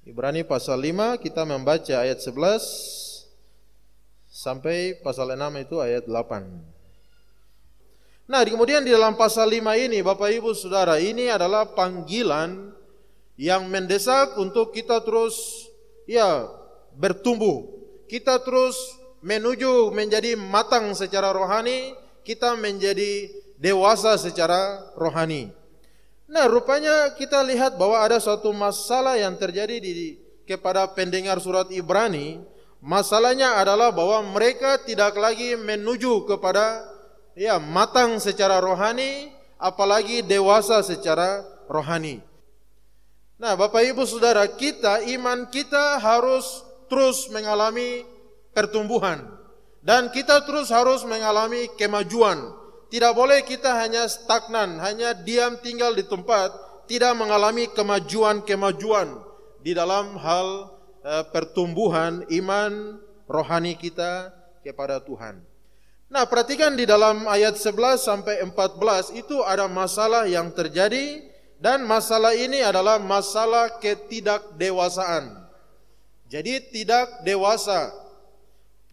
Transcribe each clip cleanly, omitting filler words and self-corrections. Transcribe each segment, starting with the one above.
Ibrani pasal 5 kita membaca ayat 11 sampai pasal 6 itu ayat 8. Nah, kemudian di dalam pasal 5 ini Bapak Ibu Saudara, ini adalah panggilan yang mendesak untuk kita terus bertumbuh. Kita terus menuju menjadi matang secara rohani, kita menjadi dewasa secara rohani. Nah, rupanya kita lihat bahwa ada suatu masalah yang terjadi kepada pendengar surat Ibrani. Masalahnya adalah bahwa mereka tidak lagi menuju kepada matang secara rohani, apalagi dewasa secara rohani. Nah, Bapak Ibu Saudara, iman kita harus terus mengalami pertumbuhan, dan kita terus harus mengalami kemajuan. Tidak boleh kita hanya stagnan, hanya diam tinggal di tempat, tidak mengalami kemajuan-kemajuan di dalam hal pertumbuhan iman rohani kita kepada Tuhan. Nah, perhatikan di dalam ayat 11 sampai 14 itu ada masalah yang terjadi, dan masalah ini adalah masalah ketidakdewasaan. Jadi tidak dewasa.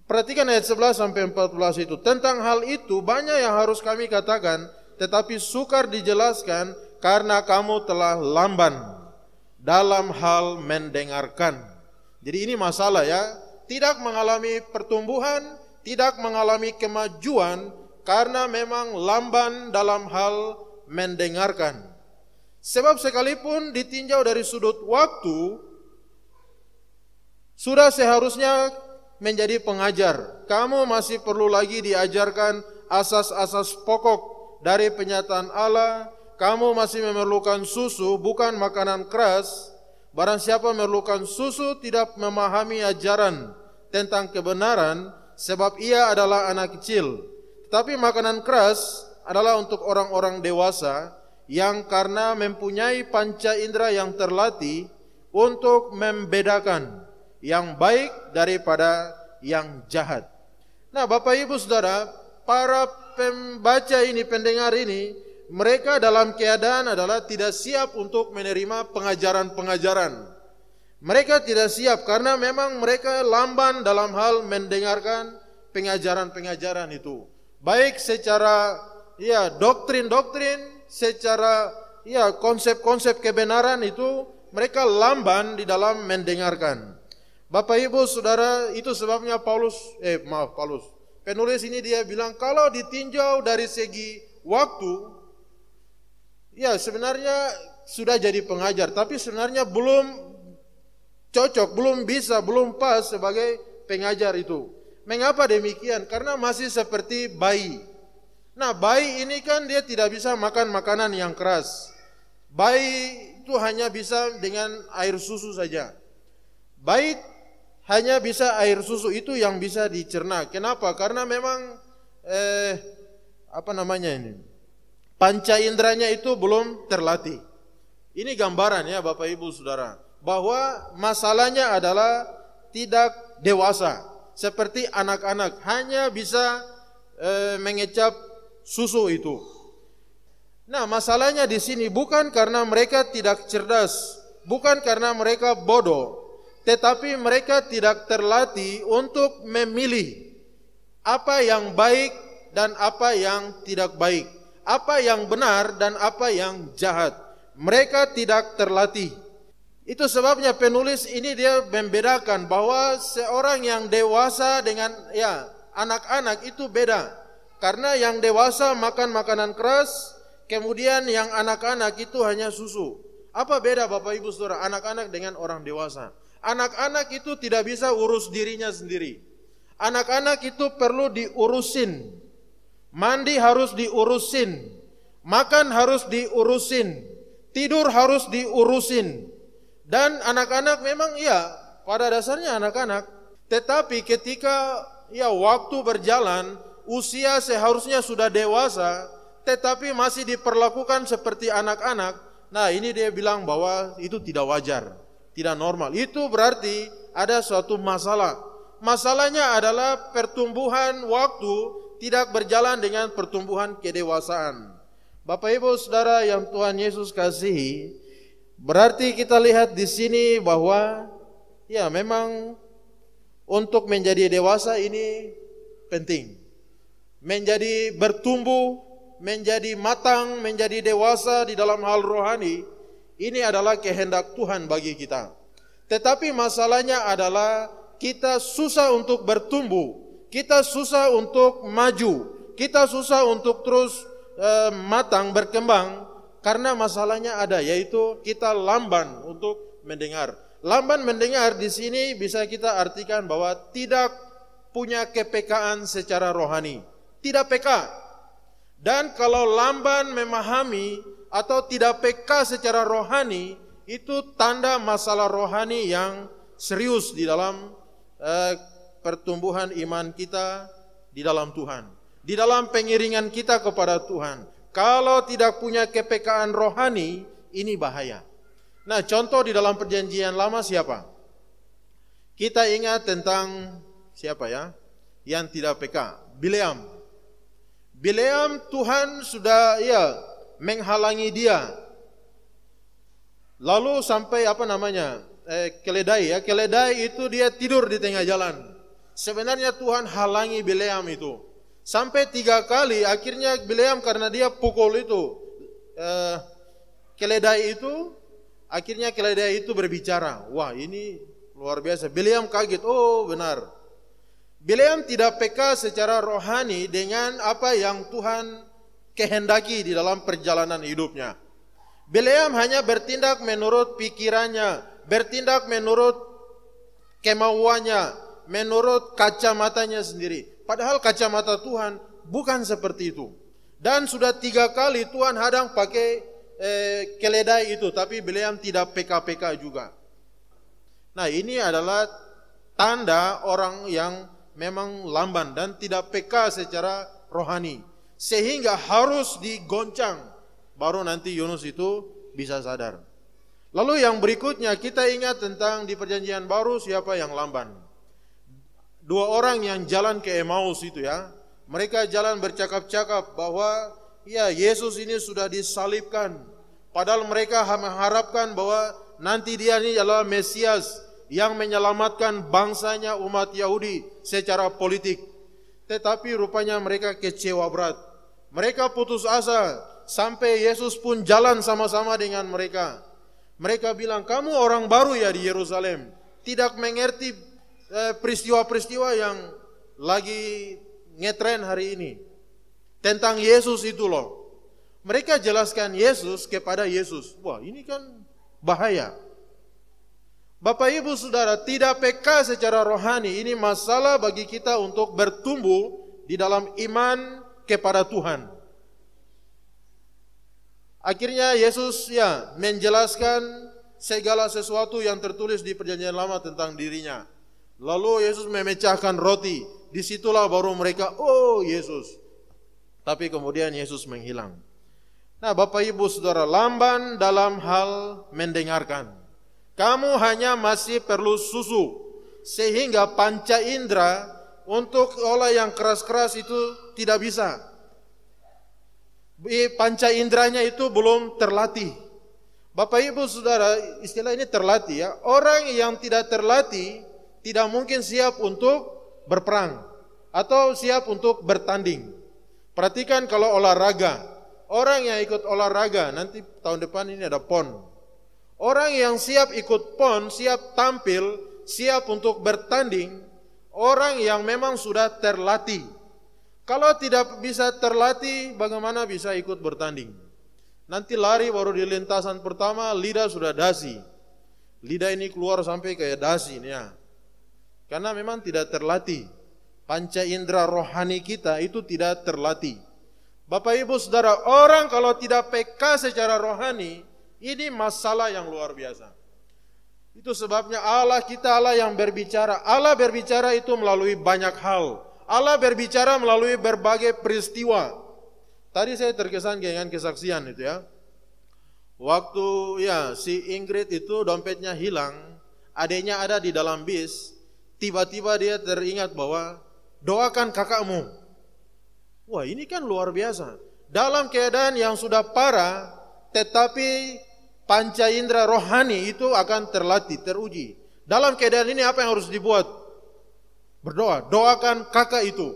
Perhatikan ayat 11 sampai 14 itu. Tentang hal itu banyak yang harus kami katakan, tetapi sukar dijelaskan karena kamu telah lamban dalam hal mendengarkan. Jadi ini masalah tidak mengalami pertumbuhan, tidak mengalami kemajuan karena memang lamban dalam hal mendengarkan. Sebab sekalipun ditinjau dari sudut waktu, sudah seharusnya menjadi pengajar. Kamu masih perlu lagi diajarkan asas-asas pokok dari penyataan Allah. Kamu masih memerlukan susu, bukan makanan keras. Barang siapa memerlukan susu tidak memahami ajaran tentang kebenaran, sebab ia adalah anak kecil. Tetapi makanan keras adalah untuk orang-orang dewasa yang karena mempunyai panca indera yang terlatih untuk membedakan yang baik daripada yang jahat. Nah, Bapak Ibu Saudara, para pembaca ini, pendengar ini, mereka dalam keadaan adalah tidak siap untuk menerima pengajaran-pengajaran. Mereka tidak siap karena memang mereka lamban dalam hal mendengarkan pengajaran-pengajaran itu. Baik secara doktrin-doktrin, secara konsep-konsep kebenaran itu mereka lamban di dalam mendengarkan. Bapak Ibu Saudara, itu sebabnya penulis ini dia bilang kalau ditinjau dari segi waktu, sebenarnya sudah jadi pengajar, tapi sebenarnya belum cocok, belum pas sebagai pengajar itu. Mengapa demikian? Karena masih seperti bayi. Nah, bayi ini kan dia tidak bisa makan makanan yang keras. Bayi itu hanya bisa dengan air susu saja. Bayi hanya bisa air susu, itu yang bisa dicerna. Kenapa? Karena memang panca inderanya itu belum terlatih. Ini gambaran Bapak Ibu Saudara, bahwa masalahnya adalah tidak dewasa. Seperti anak-anak hanya bisa mengecap susu itu. Nah, masalahnya di sini bukan karena mereka tidak cerdas, bukan karena mereka bodoh, tetapi mereka tidak terlatih untuk memilih apa yang baik dan apa yang tidak baik, apa yang benar dan apa yang jahat. Mereka tidak terlatih. Itu sebabnya penulis ini dia membedakan bahwa seorang yang dewasa dengan anak-anak itu beda. Karena yang dewasa makan makanan keras, kemudian yang anak-anak itu hanya susu. Apa beda Bapak Ibu Saudara anak-anak dengan orang dewasa? Anak-anak itu tidak bisa urus dirinya sendiri. Anak-anak itu perlu diurusin. Mandi harus diurusin. Makan harus diurusin. Tidur harus diurusin. Dan anak-anak memang pada dasarnya anak-anak. Tetapi ketika waktu berjalan, usia seharusnya sudah dewasa, tetapi masih diperlakukan seperti anak-anak. Nah, ini dia bilang bahwa itu tidak wajar, tidak normal. Itu berarti ada suatu masalah. Masalahnya adalah pertumbuhan waktu tidak berjalan dengan pertumbuhan kedewasaan. Bapak Ibu Saudara yang Tuhan Yesus kasihi, Berarti kita lihat di sini bahwa ya memang untuk menjadi dewasa ini penting. Menjadi bertumbuh, menjadi matang, menjadi dewasa di dalam hal rohani, ini adalah kehendak Tuhan bagi kita. Tetapi masalahnya adalah kita susah untuk bertumbuh, kita susah untuk maju, kita susah untuk terus matang, berkembang, karena masalahnya ada, yaitu kita lamban untuk mendengar. Lamban mendengar di sini bisa kita artikan bahwa tidak punya kepekaan secara rohani, tidak peka. Dan kalau lamban memahami atau tidak peka secara rohani, itu tanda masalah rohani yang serius di dalam pertumbuhan iman kita di dalam Tuhan, di dalam pengiringan kita kepada Tuhan. Kalau tidak punya kepekaan rohani, ini bahaya. Nah, contoh di dalam perjanjian lama siapa? Kita ingat tentang siapa ya? Yang tidak peka, Bileam. Bileam, Tuhan sudah menghalangi dia. Lalu sampai keledai ya. Keledai itu dia tidur di tengah jalan. Sebenarnya Tuhan halangi Bileam itu. Sampai 3 kali akhirnya Bileam karena dia pukul itu keledai itu, akhirnya keledai itu berbicara. Wah, ini luar biasa. Bileam kaget, oh benar. Bileam tidak peka secara rohani dengan apa yang Tuhan kehendaki di dalam perjalanan hidupnya. Bileam hanya bertindak menurut pikirannya, bertindak menurut kemauannya, menurut kacamatanya sendiri. Padahal kacamata Tuhan bukan seperti itu. Dan sudah 3 kali Tuhan hadang pakai keledai itu, tapi Bileam tidak peka-peka juga. Nah, ini adalah tanda orang yang memang lamban dan tidak peka secara rohani, sehingga harus digoncang baru nanti Yunus itu bisa sadar. Lalu yang berikutnya kita ingat tentang di perjanjian baru siapa yang lamban. 2 orang yang jalan ke Emmaus itu ya. Mereka jalan bercakap-cakap bahwa ya Yesus ini sudah disalibkan. Padahal mereka mengharapkan bahwa nanti dia ini adalah Mesias yang menyelamatkan bangsanya umat Yahudi secara politik. Tetapi rupanya mereka kecewa berat. Mereka putus asa sampai Yesus pun jalan sama-sama dengan mereka. Mereka bilang, kamu orang baru ya di Yerusalem, tidak mengerti peristiwa-peristiwa yang lagi ngetren hari ini tentang Yesus itu loh. Mereka jelaskan Yesus kepada Yesus. Wah, ini kan bahaya. Bapak Ibu Saudara, tidak peka secara rohani ini masalah bagi kita untuk bertumbuh di dalam iman kepada Tuhan. Akhirnya Yesus menjelaskan segala sesuatu yang tertulis di perjanjian lama tentang dirinya. Lalu Yesus memecahkan roti. Disitulah baru mereka, oh Yesus. Tapi kemudian Yesus menghilang. Nah, Bapak Ibu Saudara, lamban dalam hal mendengarkan. Kamu hanya masih perlu susu, sehingga panca indera untuk olah yang keras-keras itu tidak bisa. Panca inderanya itu belum terlatih. Bapak Ibu Saudara, istilah ini terlatih ya. Orang yang tidak terlatih tidak mungkin siap untuk berperang atau siap untuk bertanding. Perhatikan kalau olahraga, orang yang ikut olahraga nanti tahun depan ini ada PON. Orang yang siap ikut PON, siap tampil, siap untuk bertanding, orang yang memang sudah terlatih. Kalau tidak bisa terlatih, bagaimana bisa ikut bertanding? Nanti lari baru di lintasan pertama, lidah sudah dasi. Lidah ini keluar sampai kayak dasi nih ya. Karena memang tidak terlatih. Panca indera rohani kita itu tidak terlatih. Bapak Ibu Saudara, orang kalau tidak peka secara rohani, ini masalah yang luar biasa. Itu sebabnya Allah kita Allah yang berbicara. Allah berbicara itu melalui banyak hal. Allah berbicara melalui berbagai peristiwa. Tadi saya terkesan dengan kesaksian itu ya. Waktu si Ingrid itu dompetnya hilang, adiknya ada di dalam bis. Tiba-tiba dia teringat bahwa doakan kakakmu. Wah, ini kan luar biasa. Dalam keadaan yang sudah parah, tetapi panca indera rohani itu akan terlatih, teruji. Dalam keadaan ini apa yang harus dibuat? Berdoa, doakan kakak itu.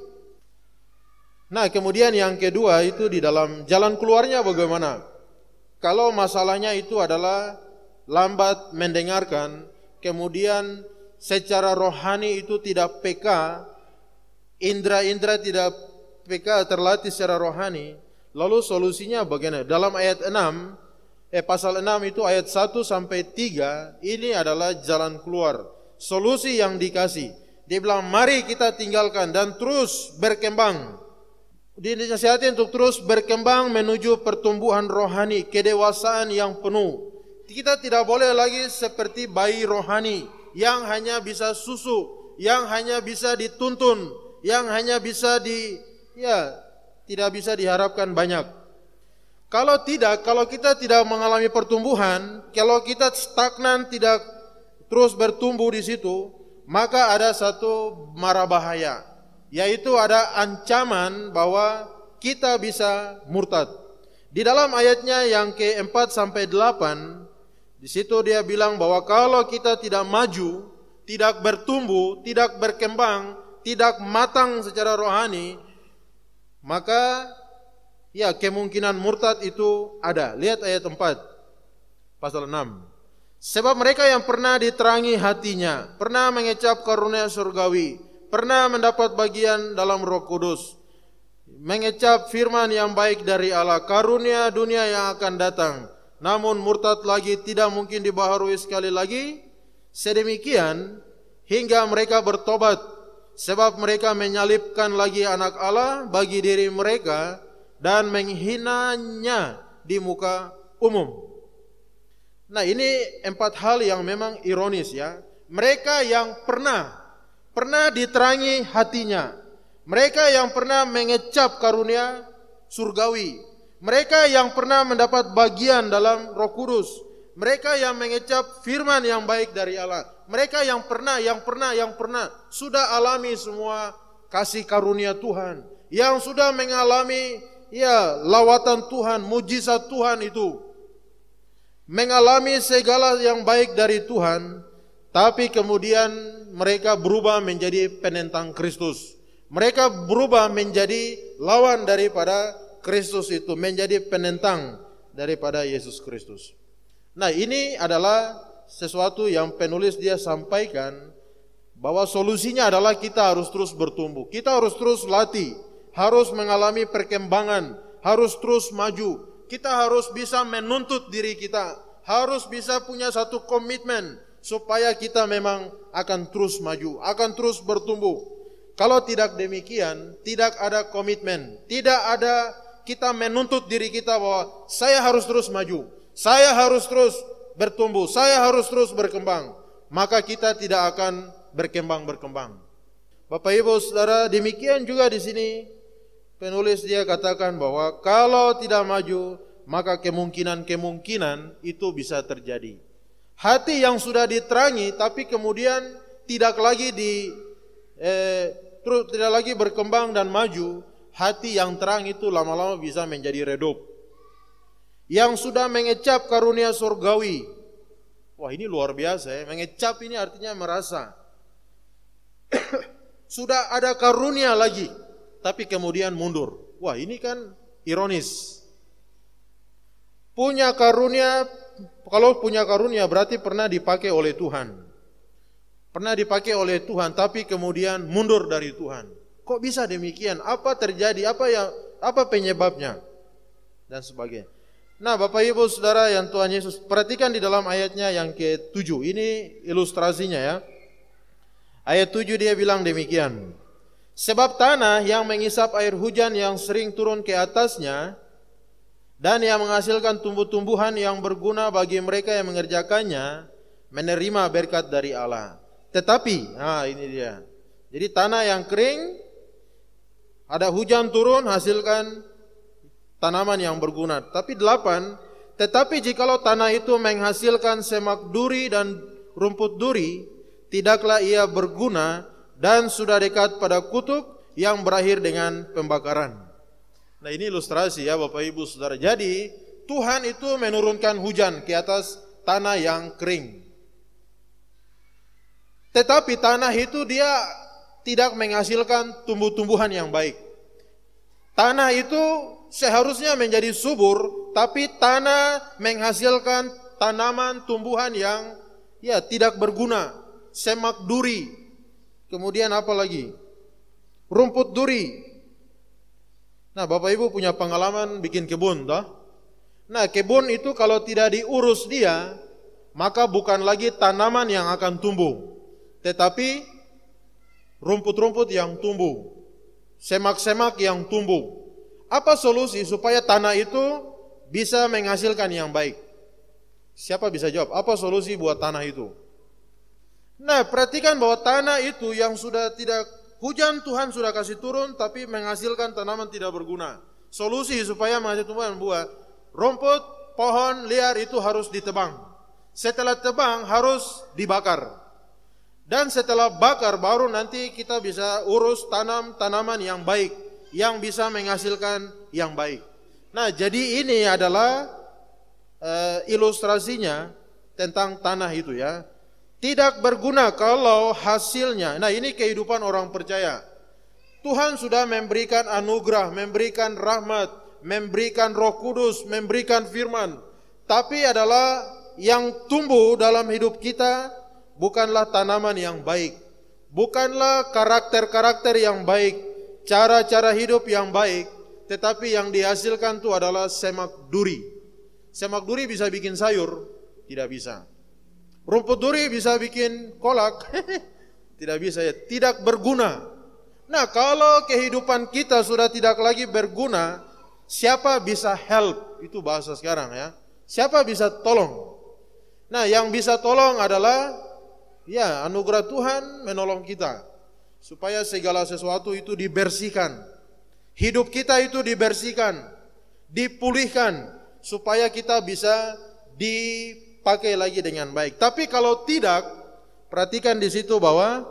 Nah, kemudian yang kedua itu di dalam jalan keluarnya bagaimana? Kalau masalahnya itu adalah lambat mendengarkan, kemudian secara rohani itu tidak peka, indera-indera tidak peka terlatih secara rohani, lalu solusinya bagaimana? Dalam ayat 6, pasal 6 itu ayat 1 sampai 3, ini adalah jalan keluar, solusi yang dikasih. Dia bilang, mari kita tinggalkan dan terus berkembang. Dinasihati untuk terus berkembang menuju pertumbuhan rohani, kedewasaan yang penuh. Kita tidak boleh lagi seperti bayi rohani yang hanya bisa susu, yang hanya bisa dituntun, yang hanya bisa tidak bisa diharapkan banyak. Kalau kita tidak mengalami pertumbuhan, kalau kita stagnan, tidak terus bertumbuh di situ, maka ada satu mara bahaya, yaitu ada ancaman bahwa kita bisa murtad. Di dalam ayatnya yang ke-4 sampai 8, di situ dia bilang bahwa kalau kita tidak maju, tidak bertumbuh, tidak berkembang, tidak matang secara rohani, maka kemungkinan murtad itu ada. Lihat ayat 4 pasal 6. Sebab mereka yang pernah diterangi hatinya, pernah mengecap karunia surgawi, pernah mendapat bagian dalam Roh Kudus, mengecap firman yang baik dari Allah, karunia dunia yang akan datang, namun murtad lagi, tidak mungkin dibaharui sekali lagi, sedemikian hingga mereka bertobat, sebab mereka menyalibkan lagi anak Allah bagi diri mereka dan menghinanya di muka umum. Nah, ini 4 hal yang memang ironis ya. Mereka yang pernah diterangi hatinya, mereka yang pernah mengecap karunia surgawi, mereka yang pernah mendapat bagian dalam Roh Kudus, mereka yang mengecap firman yang baik dari Allah, mereka yang pernah sudah alami semua kasih karunia Tuhan, yang sudah mengalami lawatan Tuhan, mujizat Tuhan itu, mengalami segala yang baik dari Tuhan, tapi kemudian mereka berubah menjadi penentang Kristus. Mereka berubah menjadi lawan daripada Kristus itu, menjadi penentang daripada Yesus Kristus. Nah, ini adalah sesuatu yang penulis dia sampaikan, bahwa solusinya adalah kita harus terus bertumbuh, kita harus terus latih, harus mengalami perkembangan, harus terus maju. Kita harus bisa menuntut diri kita, harus bisa punya satu komitmen supaya kita memang akan terus maju, akan terus bertumbuh. Kalau tidak demikian, tidak ada komitmen, tidak ada kita menuntut diri kita bahwa saya harus terus maju, saya harus terus bertumbuh, saya harus terus berkembang, maka kita tidak akan berkembang. Bapak Ibu Saudara, demikian juga di sini penulis dia katakan bahwa kalau tidak maju, maka kemungkinan itu bisa terjadi. Hati yang sudah diterangi tapi kemudian tidak lagi berkembang dan maju, hati yang terang itu lama-lama bisa menjadi redup. Yang sudah mengecap karunia surgawi, wah ini luar biasa ya, mengecap ini artinya merasa sudah ada karunia lagi, tapi kemudian mundur. Wah ini kan ironis. Punya karunia, kalau punya karunia berarti pernah dipakai oleh Tuhan. Pernah dipakai oleh Tuhan, tapi kemudian mundur dari Tuhan. Kok bisa demikian? Apa terjadi? Apa penyebabnya? Dan sebagainya. Nah, Bapak Ibu Saudara yang Tuhan Yesus, perhatikan di dalam ayatnya yang ke-7. Ini ilustrasinya ya. Ayat 7 dia bilang demikian. Sebab tanah yang mengisap air hujan yang sering turun ke atasnya dan yang menghasilkan tumbuh-tumbuhan yang berguna bagi mereka yang mengerjakannya, menerima berkat dari Allah. Tetapi, ini dia. Jadi tanah yang kering, ada hujan turun, hasilkan tanaman yang berguna. Tapi 8, tetapi jikalau tanah itu menghasilkan semak duri dan rumput duri, tidaklah ia berguna dan sudah dekat pada kutuk yang berakhir dengan pembakaran. Nah ini ilustrasi ya Bapak Ibu Saudara. Jadi Tuhan itu menurunkan hujan ke atas tanah yang kering. Tetapi tanah itu dia tidak menghasilkan tumbuh-tumbuhan yang baik. Tanah itu seharusnya menjadi subur, tapi tanah menghasilkan tanaman tumbuhan yang tidak berguna, semak duri. Kemudian apa lagi? Rumput duri. Nah, Bapak Ibu punya pengalaman bikin kebun, toh? Nah, kebun itu kalau tidak diurus dia, maka bukan lagi tanaman yang akan tumbuh, tetapi rumput-rumput yang tumbuh, semak-semak yang tumbuh. Apa solusi supaya tanah itu bisa menghasilkan yang baik? Siapa bisa jawab? Apa solusi buat tanah itu? Nah, perhatikan bahwa tanah itu yang sudah tidak hujan Tuhan sudah kasih turun, tapi menghasilkan tanaman tidak berguna. Solusi supaya menghasilkan tumbuhan buah, rumput, pohon liar itu harus ditebang. Setelah tebang harus dibakar. Dan setelah bakar baru nanti kita bisa urus tanam tanaman yang baik, yang bisa menghasilkan yang baik. Nah, jadi ini adalah ilustrasinya tentang tanah itu ya. Tidak berguna kalau hasilnya. Nah, ini kehidupan orang percaya. Tuhan sudah memberikan anugerah, memberikan rahmat, memberikan Roh Kudus, memberikan firman. Tapi adalah yang tumbuh dalam hidup kita bukanlah tanaman yang baik, bukanlah karakter-karakter yang baik, cara-cara hidup yang baik, tetapi yang dihasilkan itu adalah semak duri. Semak duri bisa bikin sayur? Tidak bisa. Rumput duri bisa bikin kolak? Tidak bisa ya, tidak berguna. Nah, kalau kehidupan kita sudah tidak lagi berguna, siapa bisa help? Itu bahasa sekarang ya. Siapa bisa tolong? Nah, yang bisa tolong adalah anugerah Tuhan menolong kita supaya segala sesuatu itu dibersihkan. Hidup kita itu dibersihkan, dipulihkan supaya kita bisa dipakai lagi dengan baik. Tapi kalau tidak, perhatikan di situ bahwa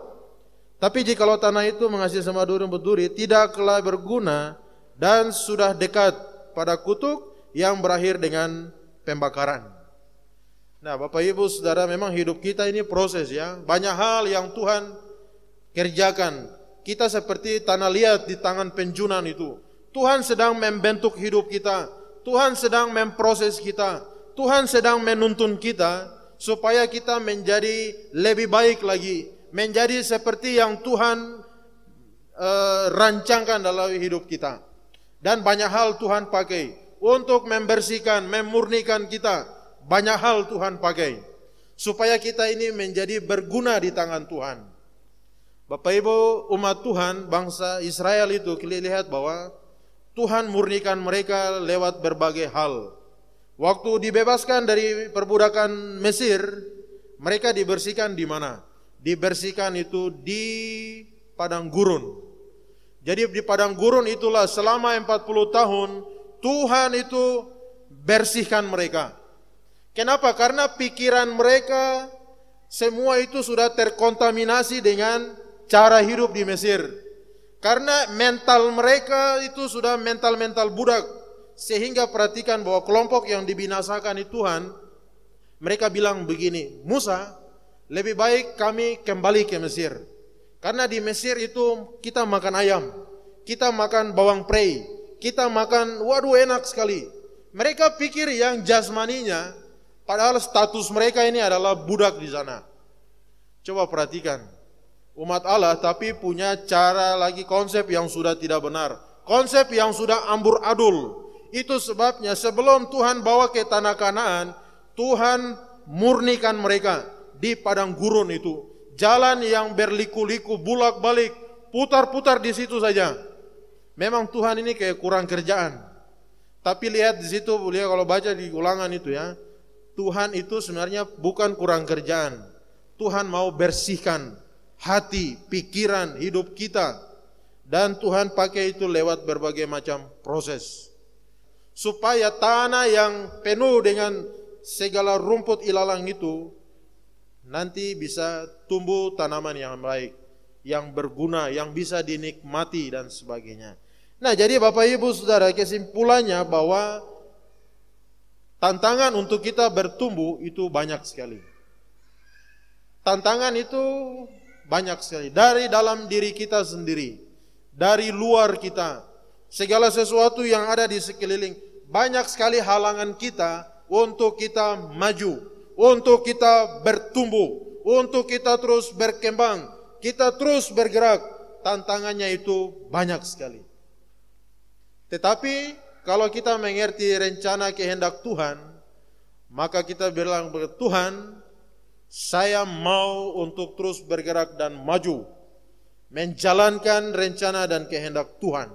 tapi jikalau tanah itu menghasilkan semua rumput duri, tidaklah berguna dan sudah dekat pada kutuk yang berakhir dengan pembakaran. Nah, Bapak Ibu Saudara, memang hidup kita ini proses ya. Banyak hal yang Tuhan kerjakan. Kita seperti tanah liat di tangan penjunan itu. Tuhan sedang membentuk hidup kita. Tuhan sedang memproses kita. Tuhan sedang menuntun kita supaya kita menjadi lebih baik lagi. Menjadi seperti yang Tuhan rancangkan dalam hidup kita. Dan banyak hal Tuhan pakai untuk membersihkan, memurnikan kita. Banyak hal Tuhan pakai supaya kita ini menjadi berguna di tangan Tuhan. Bapak Ibu, umat Tuhan, bangsa Israel itu kita lihat bahwa Tuhan murnikan mereka lewat berbagai hal. Waktu dibebaskan dari perbudakan Mesir, mereka dibersihkan di mana? Dibersihkan itu di padang gurun. Jadi di padang gurun itulah selama 40 tahun Tuhan itu bersihkan mereka. Kenapa? Karena pikiran mereka semua itu sudah terkontaminasi dengan cara hidup di Mesir. Karena mental mereka itu sudah mental-mental budak. Sehingga perhatikan bahwa kelompok yang dibinasakan itu Tuhan, mereka bilang begini, Musa, lebih baik kami kembali ke Mesir. Karena di Mesir itu kita makan ayam, kita makan bawang prei, kita makan, waduh enak sekali. Mereka pikir yang jasmaninya, padahal status mereka ini adalah budak di sana. Coba perhatikan, umat Allah tapi punya cara lagi, konsep yang sudah tidak benar, konsep yang sudah amburadul. Itu sebabnya sebelum Tuhan bawa ke tanah Kanaan, Tuhan murnikan mereka di padang gurun itu. Jalan yang berliku-liku, bulak-balik, putar-putar di situ saja. Memang Tuhan ini kayak kurang kerjaan. Tapi lihat di situ, lihat kalau baca di Ulangan itu ya, Tuhan itu sebenarnya bukan kurang kerjaan. Tuhan mau bersihkan hati, pikiran, hidup kita. Dan Tuhan pakai itu lewat berbagai macam proses. Supaya tanah yang penuh dengan segala rumput ilalang itu nanti bisa tumbuh tanaman yang baik, yang berguna, yang bisa dinikmati dan sebagainya. Nah, jadi Bapak Ibu Saudara, kesimpulannya bahwa Tantangan untuk kita bertumbuh itu banyak sekali. Tantangan itu banyak sekali. Dari dalam diri kita sendiri, dari luar kita, segala sesuatu yang ada di sekeliling. Banyak sekali halangan kita untuk kita maju, untuk kita bertumbuh, untuk kita terus berkembang, kita terus bergerak. Tantangannya itu banyak sekali. Tetapi kalau kita mengerti rencana kehendak Tuhan, maka kita bilang, Tuhan, saya mau untuk terus bergerak dan maju, menjalankan rencana dan kehendak Tuhan.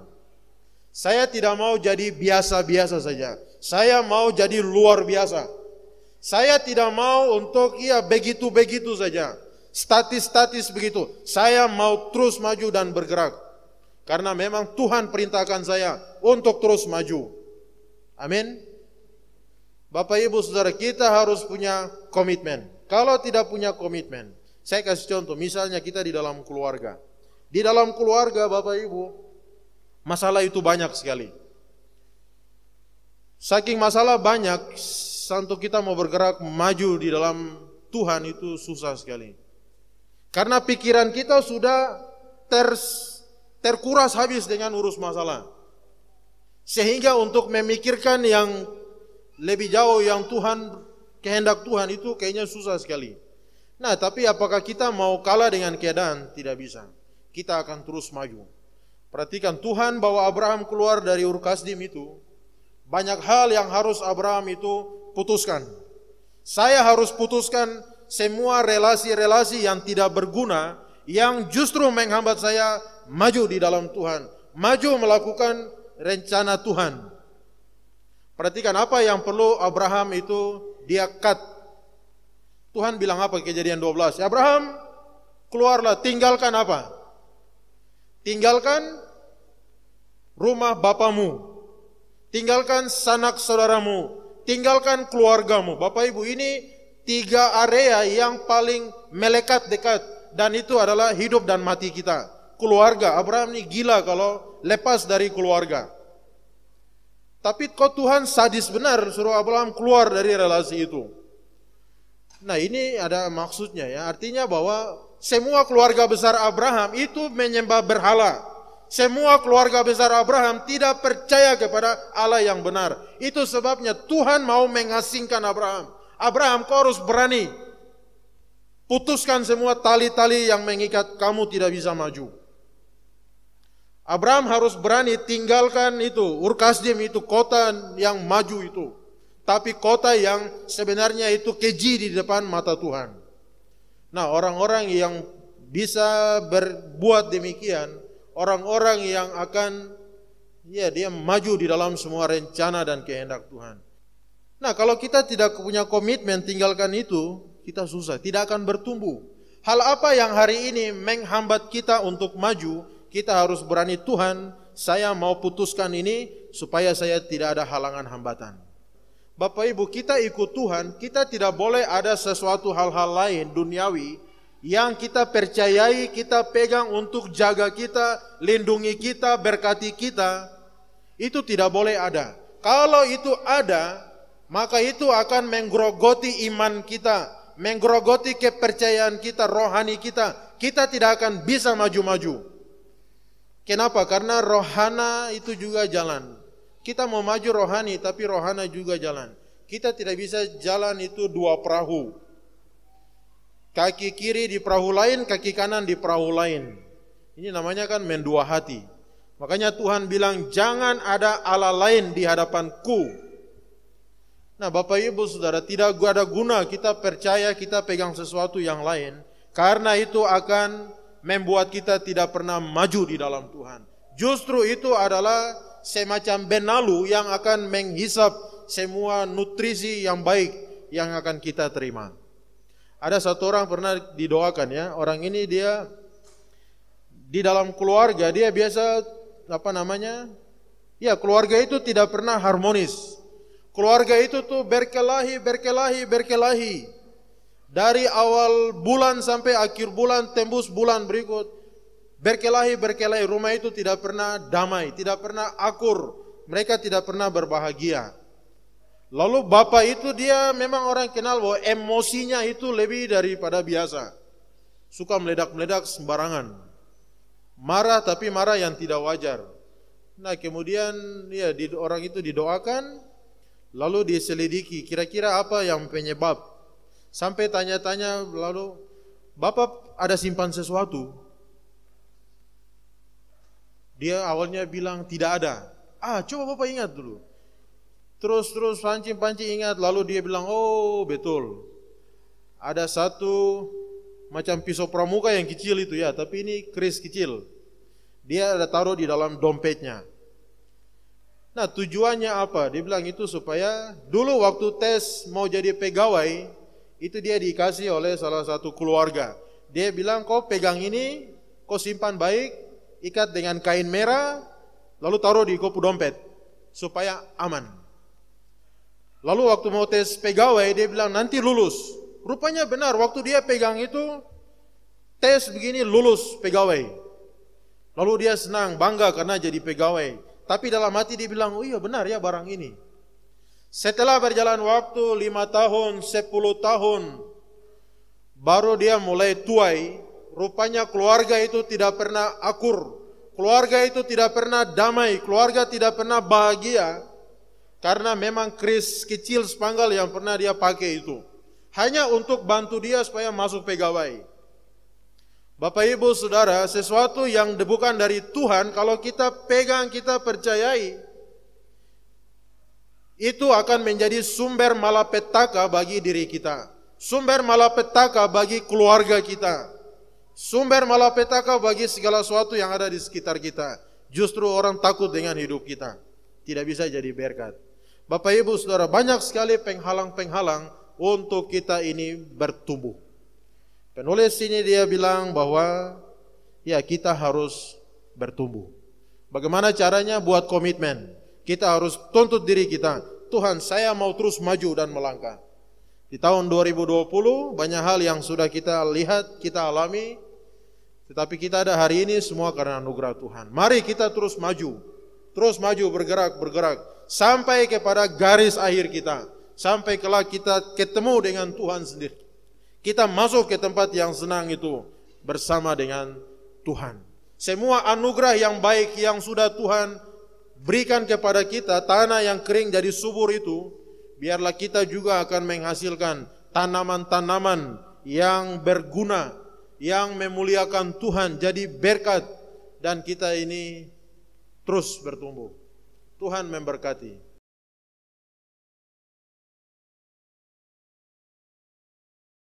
Saya tidak mau jadi biasa-biasa saja. Saya mau jadi luar biasa. Saya tidak mau untuk begitu-begitu saja, statis-statis begitu. Saya mau terus maju dan bergerak. Karena memang Tuhan perintahkan saya untuk terus maju. Amin. Bapak Ibu Saudara, kita harus punya komitmen. Kalau tidak punya komitmen, saya kasih contoh, misalnya kita di dalam keluarga. Di dalam keluarga Bapak Ibu, masalah itu banyak sekali. Saking masalah banyak, untuk kita mau bergerak maju di dalam Tuhan itu susah sekali. Karena pikiran kita sudah terkuras habis dengan urus masalah. Sehingga untuk memikirkan yang lebih jauh, yang Tuhan, kehendak Tuhan itu kayaknya susah sekali. Nah, tapi apakah kita mau kalah dengan keadaan? Tidak bisa. Kita akan terus maju. Perhatikan, Tuhan bawa Abraham keluar dari Ur Kasdim itu. Banyak hal yang harus Abraham itu putuskan. Saya harus putuskan semua relasi-relasi yang tidak berguna, yang justru menghambat saya maju di dalam Tuhan, maju melakukan rencana Tuhan. Perhatikan apa yang perlu Abraham itu dia cut. Tuhan bilang apa Kejadian 12? Abraham, keluarlah, tinggalkan apa? Tinggalkan rumah bapamu, tinggalkan sanak saudaramu, tinggalkan keluargamu. Bapak Ibu, ini 3 area yang paling melekat dekat, dan itu adalah hidup dan mati kita. Keluarga, Abraham ini gila kalau lepas dari keluarga. Tapi kok Tuhan sadis benar suruh Abraham keluar dari relasi itu. Nah, ini ada maksudnya ya. Artinya bahwa semua keluarga besar Abraham itu menyembah berhala. Semua keluarga besar Abraham tidak percaya kepada Allah yang benar. Itu sebabnya Tuhan mau mengasingkan Abraham. Abraham, kau harus berani. Putuskan semua tali-tali yang mengikat, kamu tidak bisa maju. Abraham harus berani tinggalkan itu, Ur Kasdim itu kota yang maju itu. Tapi kota yang sebenarnya itu keji di depan mata Tuhan. Nah, orang-orang yang bisa berbuat demikian, orang-orang yang akan dia maju di dalam semua rencana dan kehendak Tuhan. Nah, kalau kita tidak punya komitmen tinggalkan itu, kita susah, tidak akan bertumbuh. Hal apa yang hari ini menghambat kita untuk maju? Kita harus berani, Tuhan, saya mau putuskan ini supaya saya tidak ada halangan hambatan. Bapak Ibu, kita ikut Tuhan, kita tidak boleh ada sesuatu hal-hal lain duniawi yang kita percayai, kita pegang untuk jaga kita, lindungi kita, berkati kita. Itu tidak boleh ada. Kalau itu ada, maka itu akan menggerogoti iman kita, menggerogoti kepercayaan kita, rohani kita. Kita tidak akan bisa maju-maju. Kenapa? Karena rohana itu juga jalan. Kita mau maju rohani, tapi rohana juga jalan. Kita tidak bisa jalan itu 2 perahu. Kaki kiri di perahu lain, kaki kanan di perahu lain. Ini namanya kan mendua hati. Makanya Tuhan bilang, jangan ada Allah lain di hadapanku. Nah, Bapak Ibu Saudara, tidak ada guna kita percaya kita pegang sesuatu yang lain. Karena itu akan membuat kita tidak pernah maju di dalam Tuhan. Justru itu adalah semacam benalu yang akan menghisap semua nutrisi yang baik yang akan kita terima. Ada satu orang pernah didoakan ya, orang ini dia di dalam keluarga dia biasa keluarga itu tidak pernah harmonis. Keluarga itu tuh berkelahi. Dari awal bulan sampai akhir bulan, tembus bulan berikut, berkelahi. Rumah itu tidak pernah damai, tidak pernah akur. Mereka tidak pernah berbahagia. Lalu bapak itu dia memang orang kenal bahwa emosinya itu lebih daripada biasa. Suka meledak-meledak sembarangan. Marah tapi marah yang tidak wajar. Nah kemudian ya orang itu didoakan, lalu diselidiki kira-kira apa yang penyebab. Sampai tanya-tanya, lalu bapak ada simpan sesuatu? Dia awalnya bilang tidak ada. Coba bapak ingat dulu. Terus pancing ingat, lalu dia bilang, oh betul. Ada satu macam pisau pramuka yang kecil itu ya, tapi ini keris kecil. Dia ada taruh di dalam dompetnya. Nah tujuannya apa? Dia bilang itu supaya dulu waktu tes mau jadi pegawai, itu dia dikasih oleh salah satu keluarga. Dia bilang, kau pegang ini, kau simpan baik, ikat dengan kain merah, lalu taruh di kopu dompet, supaya aman. Lalu waktu mau tes pegawai, dia bilang nanti lulus. Rupanya benar, waktu dia pegang itu, tes begini lulus pegawai. Lalu dia senang, bangga karena jadi pegawai. Tapi dalam hati dia bilang, oh iya benar ya barang ini. Setelah berjalan waktu 5 tahun, 10 tahun, baru dia mulai tuai. Rupanya keluarga itu tidak pernah akur. Keluarga itu tidak pernah damai. Keluarga tidak pernah bahagia. Karena memang keris kecil sepanggal yang pernah dia pakai itu hanya untuk bantu dia supaya masuk pegawai. Bapak ibu saudara, sesuatu yang bukan dari Tuhan, kalau kita pegang, kita percayai, itu akan menjadi sumber malapetaka bagi diri kita, sumber malapetaka bagi keluarga kita, sumber malapetaka bagi segala sesuatu yang ada di sekitar kita. Justru orang takut dengan hidup kita, tidak bisa jadi berkat. Bapak ibu saudara, banyak sekali penghalang-penghalang untuk kita ini bertumbuh. Penulis ini dia bilang bahwa ya kita harus bertumbuh. Bagaimana caranya? Buat komitmen. Kita harus tuntut diri kita, Tuhan saya mau terus maju dan melangkah. Di tahun 2020 banyak hal yang sudah kita lihat, kita alami, tetapi kita ada hari ini semua karena anugerah Tuhan. Mari kita terus maju, bergerak sampai kepada garis akhir kita, sampai kelak kita ketemu dengan Tuhan sendiri. Kita masuk ke tempat yang senang itu bersama dengan Tuhan. Semua anugerah yang baik yang sudah Tuhan berikan kepada kita, tanah yang kering jadi subur itu, biarlah kita juga akan menghasilkan tanaman-tanaman yang berguna, yang memuliakan Tuhan, jadi berkat, dan kita ini terus bertumbuh. Tuhan memberkati.